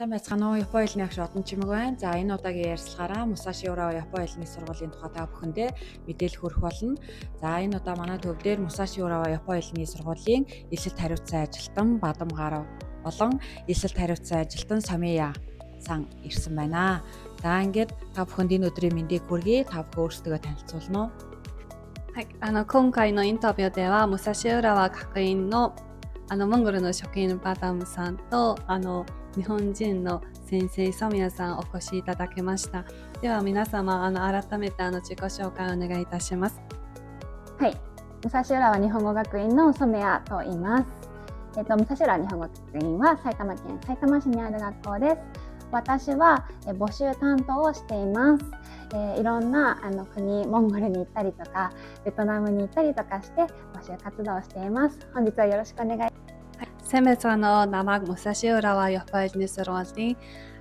Сайн байцгаана уу? Япон хэлний агш одон чимэг байна. За энэ удаагийн ярилцлагаараа Musashi Urawa Япон хэлний сургуулийн тухай та бүхэндээ мэдээлэл хүргэх болно. За энэ удаа манай төв дээр Musashi Urawa Япон хэлний сургуулийн эсэлт хариуцсан ажилтан Бадам Гарав болон эсэлт хариуцсан ажилтан Сомия сан ирсэн байна. За ингээд та бүхэнд энэ өдрийн мэндийг хүргэе. Та бүхэн өөрсдөө танилцуулна уу? はい、今回のインタビューでは武蔵浦和学院のモンゴルの職員バダムさんと日本人の先生ソミヤさんお越しいただきました。では皆様改めて自己紹介をお願いいたします。はい、武蔵浦和日本語学院のソミヤと言います。武蔵浦和日本語学院は埼玉県さいたま市にある学校です。私は募集担当をしています。いろんな国、モンゴルに行ったりとかベトナムに行ったりとかして募集活動をしています。本日はよろしくお願いします。Сайн байцгаана уу? Намайг Musashi Urawa Япон хэлний сургуулийн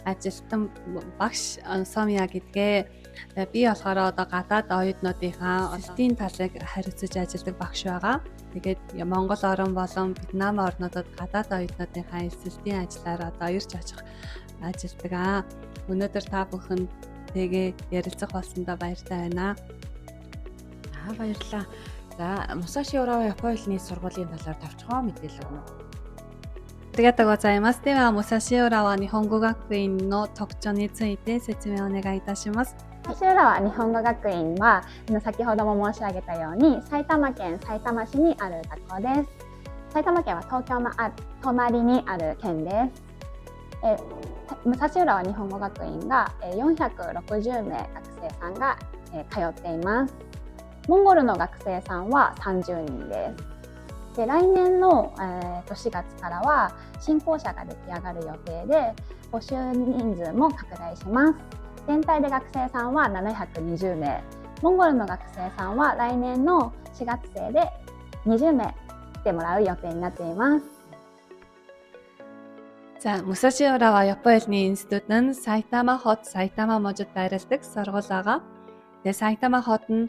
ажилтан багш Сомия гэдгээ. Би болохоор гадаад оюутнуудынхаа олонтын талыг хариуцаж ажилладаг багш байгаа. Тэгээд Монгол орн болон Вьетнам орнуудад гадаад оюутнуудынхаа эсэлтийн ажлаар ирж очих ажилладаг. Өнөөдөр та бүхэнтэйгээ ярилцах болсондоо баяртай байна. Баярлалаа. За Musashi Urawa Япон хэлний сургуулийн талаар товчхон мэдээлэл өгнө. ありがとうございます。では武蔵浦和日本語学院の特徴について説明をお願いいたします。武蔵浦和日本語学院は先ほども申し上げたように埼玉県さいたま市にある学校です。埼玉県は東京の隣にある県です。武蔵浦和日本語学院が460名学生さんが通っています。モンゴルの学生さんは30人です。で来年の4月からは新校舎が出来上がる予定で募集人数も拡大します。全体で学生さんは720名、モンゴルの学生さんは来年の4月生で20名来てもらう予定になっています。 За Musashi Urawa Япон хэлний институт нь Сайтама хот Сайтама мужид байрладаг сургууль байгаа. Тэгээ Сайтама хот нь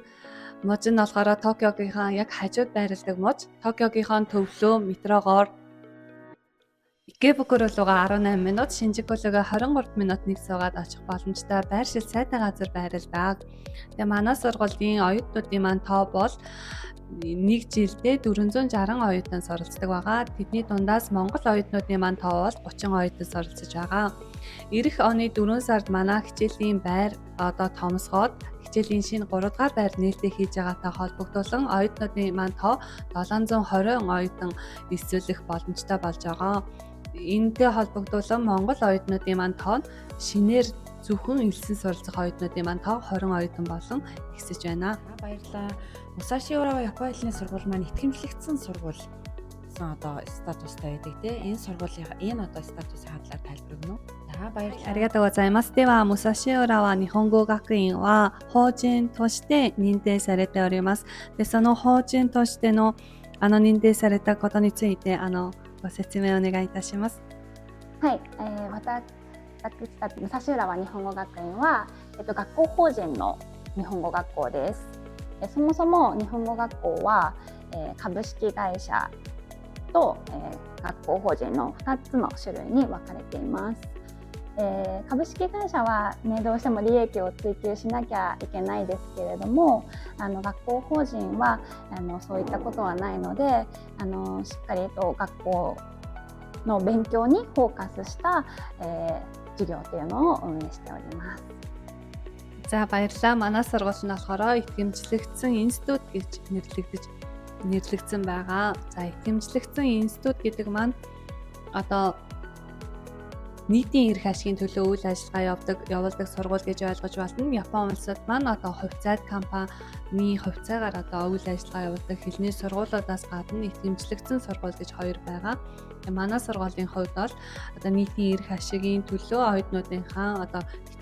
муж нь болохоор Токиогийнхаа яг хажууд байрладаг муж. Токиогийнхаа төвлөө метрогоор Икебукуро руугаа 18 минут, Шинжикулугаа 23 минутыг суугаад очих боломжтой байршил сайтай газар байрладаг. Тэгээ манай сургуулийн оюутнуудын маань тоо бол нэг жилдээ 460 оюутан суралцдаг байгаа. Тэдний дундаас Монгол оюутнуудын маань тоо бол 30 оюутан суралцж байгаа. Ирэх оны 4 сард манай хичээлийн байр томсгоод хичээлийн шинэ 3 дугаар байр нээлттэй хийж байгаатай холбогдуулан оюутнуудын маань тоо 720 оюутан эсвэлэх боломжтой болж байгаа. Энэтэй холбогдуулан Монгол оюутнуудын маань тоо шинээр зөвхөн элсэн суралцах оюутнуудын маань тоо 20 оюутан болон ихсэж байна. Баярлалаа. Musashi Urawa Япон хэлний сургууль маань итгэмжлэгдсэн сургууль статустай байдаг тийм. Энэ сургуулийн статусын хадлаар тайлбар өгнө үү? За баярлалаа. ありがとうございます。では、武蔵浦和日本語学院は法人として認定されております。で、その法人としての認定されたことについてご説明をお願いいたします。はい、私たち武蔵浦和日本語学院は、学校法人の日本語学校です。そもそも日本語学校は、株式会社と、学校法人の2つの種類に分かれています。株式会社は、どうしても利益を追求しなきゃいけないですけれども、学校法人はそういったことはないので、しっかりと学校の勉強にフォーカスした、授業というのを運営しております。 За баярлалаа. Манай сургууль нь болохоор итгэмжлэгдсэн институт гэж нэрлэгдсэн байгаа. За итгэмжлэгдсэн институт гэдэг маань нийтийн эрх ашигын төлөө үйл ажиллагаа явуулдаг сургууль гэж ойлгож болно. Япон улсад маань хувьцаат компани хувьцаагаар үйл ажиллагаа явуулдаг хэлний сургуулиудаас гадна итгэмжлэгдсэн сургууль гэж хоёр байгаа. Манай сургуулийн хувьд бол нийтийн эрх ашигын төлөө оюутнуудынхаа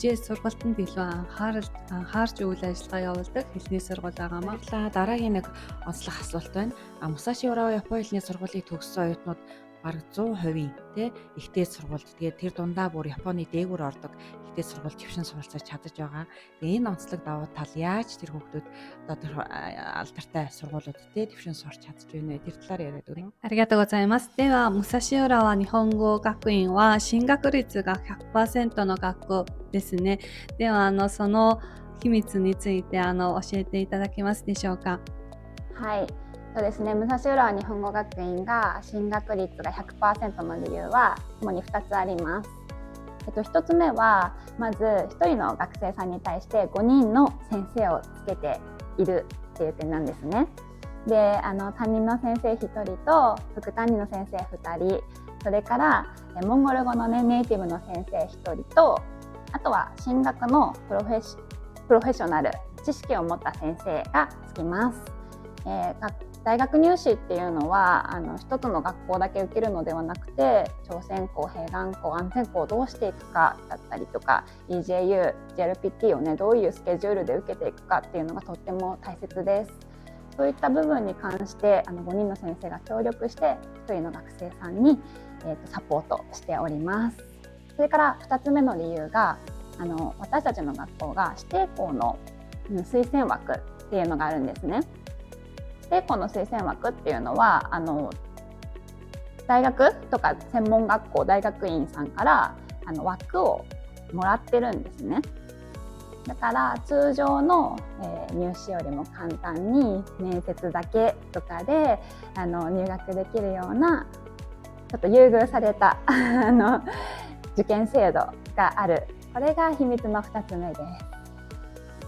хичээл сургалтанд илүү анхаарч үйл ажиллагаа явуулдаг хэлний сургууль байгаа маа. Дараагийн нэг онцлог асуулт байна. Musashi Urawa Япон хэлний сургуулийг төгссөн оюутнууд бараг 100% тий ихтэй сургуульд тэгээд тэр дундаа бүр Японы дээгүүр ордог ихтэй сургуульд төвшин суралцаж чадаж байгаа. Тэгээд энэ онцлог давуу тал яаж тэр хүүхдүүд одоо тэр алдартай сургуулиуд тий төвшин сурч чадж байна вэ? Тэр талаар яриад өгнө. ありがとうございます。では、武蔵浦和日本語学院は進学率が 100% の学校ですね。では、その秘密について教えていただけますでしょうか。はい、そうですね。武蔵浦和日本語学院が進学率が 100% の理由は主に2つあります。1つ目はまず1人の学生さんに対して5人の先生をつけているっていう点なんですね。で、担任の先生1人と副担任の先生2人、それからモンゴル語の、ネイティブの先生1人と、あとは進学のプロフェッショナル知識を持った先生がつきます。大学入試っていうのは一つの学校だけ受けるのではなくて、朝鮮校、併願校、安全校をどうしていくかだったりとか、 EJU、JLPT をねどういうスケジュールで受けていくかっていうのがとっても大切です。そういった部分に関して5人の先生が協力して1人の学生さんに、サポートしております。それから2つ目の理由が私たちの学校が指定校の推薦枠っていうのがあるんですね。指定校の推薦枠っていうのは大学とか専門学校、大学院さんから枠をもらってるんですね。だから通常の、入試よりも簡単に面接だけとかで入学できるようなちょっと優遇された受験制度がある。これが秘密の2つ目です。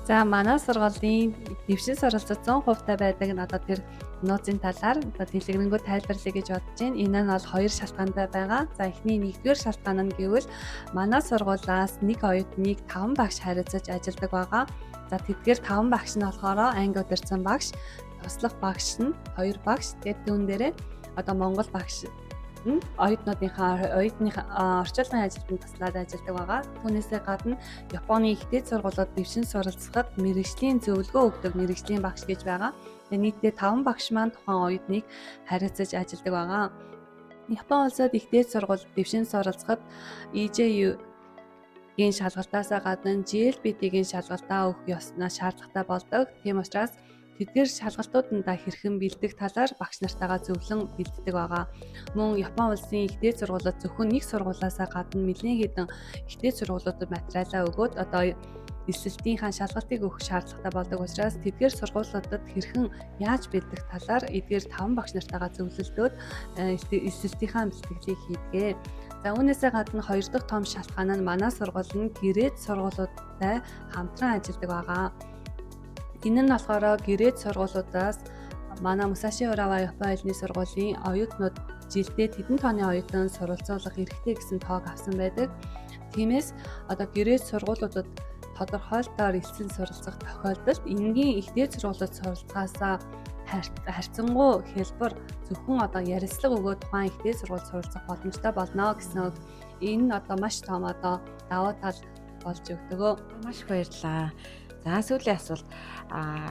За, манай сургуулийн дэвшин суралцах 100% байдаг нь одоо тэр нууцын талаар одоо дэлгэрэнгүй тайлбарлая гэж бодож байна. Энэ нь бол 2 шалтгаантай байгаа. За, эхний 1-р шалтгаан нь гэвэл манай сургуулиас нэг оюутныг 5 багш харилцаж ажилладаг байгаа. За, тэдгээр 5 багш нь болохоор анги удирдсан багш, туслах багш нь 2 багш, тэгээд түүн дээрээ одоо Монгол багш оюутныхаа орчуулгын ажилтнанд туслаад ажилладаг байгаа. Түүнээсээ гадна Японы ихтэй сургуулиуд дэвшин суралцахад мэргэжлийн зөвлөгөө өгдөг мэргэжлийн багш гэж байгаа. Тэгээд нийтдээ 5 багш маань тухайн оюутныг харилцаж ажилладаг байгаа. Япон улсад ихтэй сургууль дэвшин суралцахад EJU-гийн шалгалтаасаа гадна JLPT-гийн шалгалтаа өгөх ёсноо шаардлагатай болдог. Тийм учраас тэдгээр шалгалтуудаа хэрхэн бэлдэх талаар багш нартайгаа зөвлөн бэлддэг байгаа. Мөн Япон улсын ихтэй сургуулиуд зөвхөн нэг сургуулиасаа гадна нэлээд хэдэн ихтэй сургуулиудад материалаа өгөөд одоо эсэлтийнхаа шалгалтыг өгөх шаардлагатай болдог учраас тэдгээр сургуулиудад хэрхэн яаж бэлдэх талаар эдгээр 5 багш нартайгаа зөвлөлдөөд эсэлтийнхаа бэлтгэлийг хийдгээ. За, үүнээсээ гадна 2 дахь том шалтгаан нь манай сургууль нь гэрээд сургуулиудтай хамтран ажилладаг байгаа. Энэ нь болохоор гэрээд сургуулиудаас манай Musashi Urawa Япон хэлний сургуулийн оюутнууд жилдээ тэдэн тооны оюутан суралцуулах эрхтэй гэсэн тоог авсан байдаг. Тиймээс одоо гэрээд сургуулиудад тодорхойлолтоор элсэн суралцах тохиолдолд энгийн ихтэй сургуулиуд суралцахаасаа харьцангуй хэлбэр зөвхөн одоо ярилцлага өгөө тухайн ихтэй сургууль суралцах боломжтой болно гэсэн энэ одоо маш том одоо давуу тал болж өгдөг. Маш их баярлалаа. За, сүүлийн асуулт.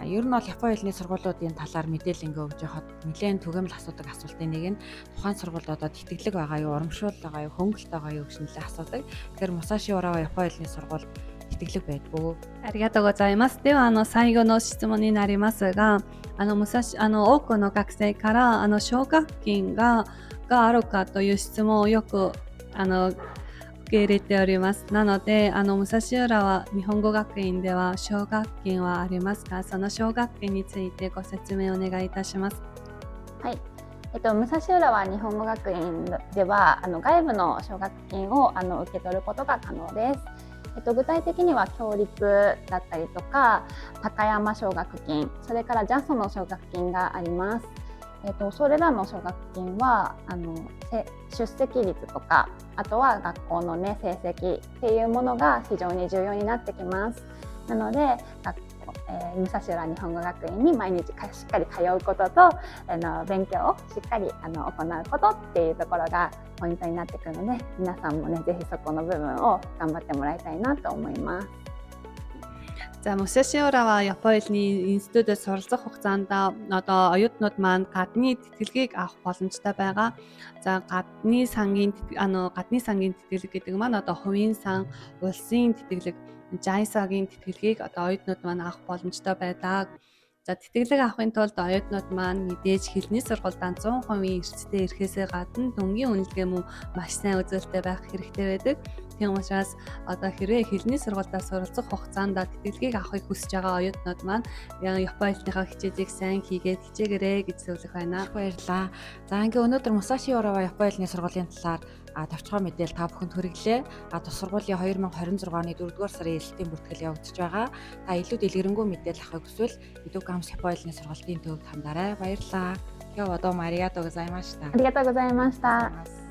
Ер нь бол Япон хэлний сургуулиудын талаар мэдээлэл өгж явахад нэлээд түгээмэл асуудаг асуултын нэг нь тухайн сургуулиудад тэтгэлэг байгаа юу, урамшуул байгаа юу, хөнгөлт байгаа юу гэж нэлээд асуудаг. Тэгэхээр Musashi Urawa Япон хэлний сургууль тэтгэлэг байдгүй. ありがとうございます。では最後の質問になりますが、多くの学生から奨学金があるかという質問をよく受け入れております。なので武蔵浦和日本語学院では奨学金はありますか？その奨学金についてご説明お願いいたします。はい、武蔵浦和日本語学院では外部の奨学金を受け取ることが可能です。具体的には共立だったりとか高山奨学金、それからJASOの奨学金があります。それらの奨学金は出席率とか、あとは学校のね成績っていうものが非常に重要になってきます。なので武蔵浦日本語学院に毎日しっかり通うことと勉強をしっかり行うことっていうところがポイントになってくるので、皆さんもねぜひそこの部分を頑張ってもらいたいなと思います。За Мусаши Урава Японы хэлний институтад суралцах хугацаанд одоо оюутнууд маань гадны тэтгэлгийг авах боломжтой байгаа. За гадны сангийн тэтгэлэг гэдэг маань одоо хувийн сан, улсын тэтгэлэг, JISA-гийн тэтгэлгийг одоо оюутнууд маань авах боломжтой байдаг. За тэтгэлэг авахын тулд оюутнууд маань мэдээж хэлний сургуультай 100% эрсдэлтэй ирэхээсээ гадна дүнгийн үнэлгээ мөн маш сайн үзүүлэлттэй байх хэрэгтэй байдаг. Тийм учраас одоо хэрвээ хэлний сургуультай суралцах хугацаанд тэтгэлгийг авахыг хүсэж байгаа оюутнууд маань Японы хэлнийхээ хичээлийг сайн хийгээд хичээгээрэй гэж зөвлөх байна. Баярлалаа. За ингээ өнөөдөр Мусаши Урава Японы хэлний сургуулийн талаар товчхон мэдээлэл та бүхэнд хүргэлээ. Тус сургуулийн 2026 оны 4-р сарын элэлтийн бүртгэл явагдаж байгаа. Та илүү дэлгэрэнгүй мэдээлэл авахыг хүсвэл Идокамс Японы хэлний сургуулийн төвд хандаарай. Баярлалаа.今日はどうもありがとうございました。ありがとうございました。